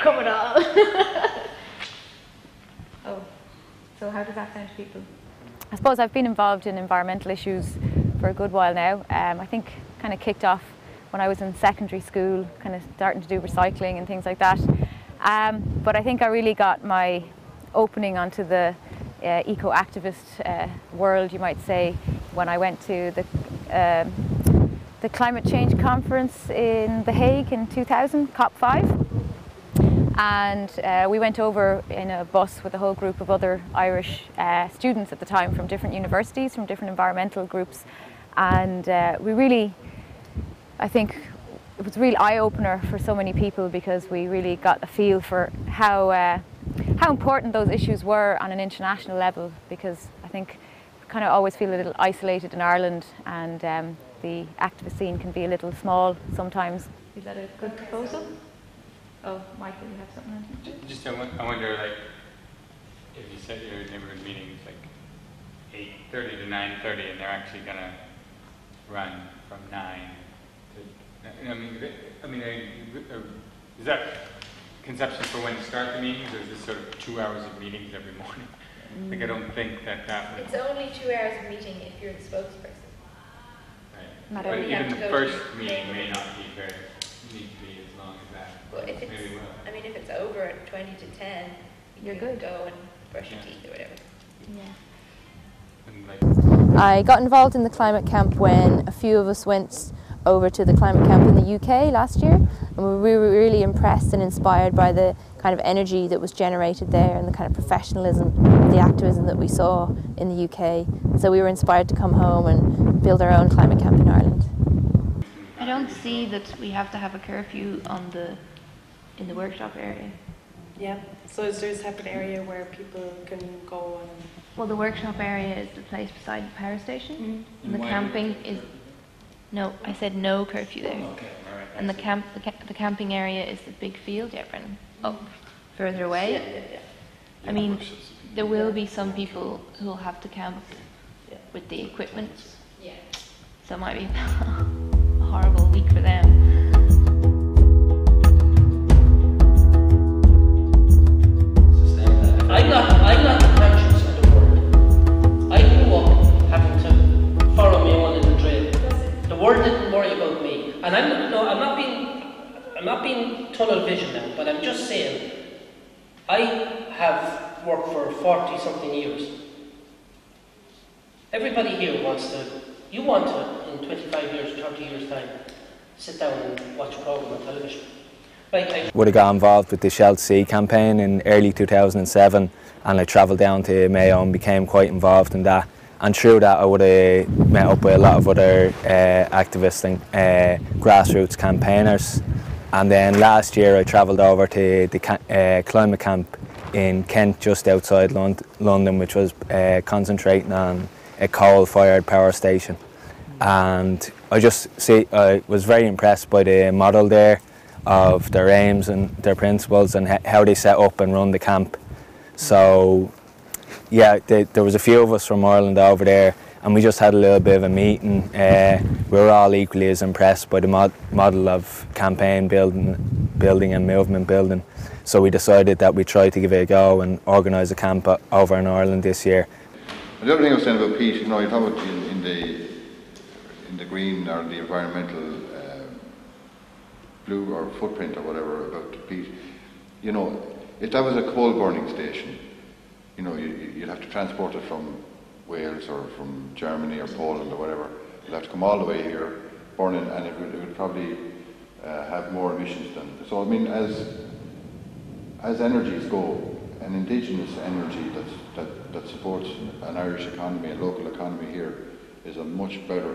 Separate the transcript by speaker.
Speaker 1: Come it all. Oh, so how does that sound to people? I suppose I've been involved in environmental issues for a good while now. I think kind of kicked off when I was in secondary school, kind of starting to do recycling and things like that. But I think I really got my opening onto the eco-activist world, you might say, when I went to the climate change conference in The Hague in 2000, COP5. And we went over in a bus with a whole group of other Irish students at the time from different universities, from different environmental groups. And we really, I think, it was a real eye-opener for so many people, because we really got a feel for how important those issues were on an international level, because I think we kind of always feel a little isolated in Ireland, and the activist scene can be a little small sometimes. Is that a good proposal? Oh, Michael, you have something?
Speaker 2: Just I wonder, like, if you set your neighbourhood meetings like 8:30 to 9:30, and they're actually going to run from 9 to. I mean, is that conception for when to start the meetings, or is this sort of 2 hours of meetings every morning? Like, I don't think that would.
Speaker 3: It's only 2 hours of meeting if you're the spokesperson.
Speaker 2: Right.
Speaker 1: Not
Speaker 2: but
Speaker 1: every
Speaker 2: even the first meeting may not be need to be as long as that.
Speaker 3: Well, if it's, I mean, if it's over at 20 to 10,
Speaker 1: you're
Speaker 3: you
Speaker 1: good.
Speaker 3: Go and brush your teeth or whatever.
Speaker 1: Yeah.
Speaker 4: I got involved in the climate camp when a few of us went over to the climate camp in the UK last year, and we were really impressed and inspired by the kind of energy that was generated there and the kind of professionalism, the activism that we saw in the UK. So we were inspired to come home and build our own climate camp in Ireland.
Speaker 5: I don't see that we have to have a curfew in the workshop area.
Speaker 6: Yeah, so is there a separate area where people can go and...
Speaker 5: Well, the workshop area is the place beside the power station, and the camping is... No, I said no curfew there.
Speaker 2: Okay, all right.
Speaker 5: And the camping area is the big field, yeah, Brennan, up further away.
Speaker 6: Yeah.
Speaker 5: I mean, there will be some people who will have to camp with the equipment.
Speaker 3: Yeah.
Speaker 5: So it might be a horrible week for them.
Speaker 7: I'm not the conscience of the world. I grew up having to follow my own little trail. The world didn't worry about me, and I'm not being tunnel vision now, but I'm just saying I have worked for 40-something years. Everybody here wants to. You want to, in 25 years, 30 years time, sit down and watch a program on television.
Speaker 8: Would have got involved with the Shell Sea campaign in early 2007, and I travelled down to Mayo and became quite involved in that. And through that I would have met up with a lot of other activists and grassroots campaigners. And then last year I travelled over to the climate camp in Kent, just outside London, which was concentrating on a coal-fired power station. And I was very impressed by the model there, of their aims and their principles and how they set up and run the camp. So yeah, there was a few of us from Ireland over there, and we just had a little bit of a meeting. We were all equally as impressed by the model of campaign building and movement building. So we decided that we'd try to give it a go and organise a camp over in Ireland this year.
Speaker 9: The other thing I was saying about peat, you know, you talk about in the green or the environmental blue or footprint or whatever about the peat. You know, if that was a coal burning station, you know, you'd have to transport it from Wales or from Germany or Poland or whatever. You'd have to come all the way here, burn it, and it would probably have more emissions than. So I mean, as energies go, an indigenous energy that supports an Irish economy, a local economy here, is a much better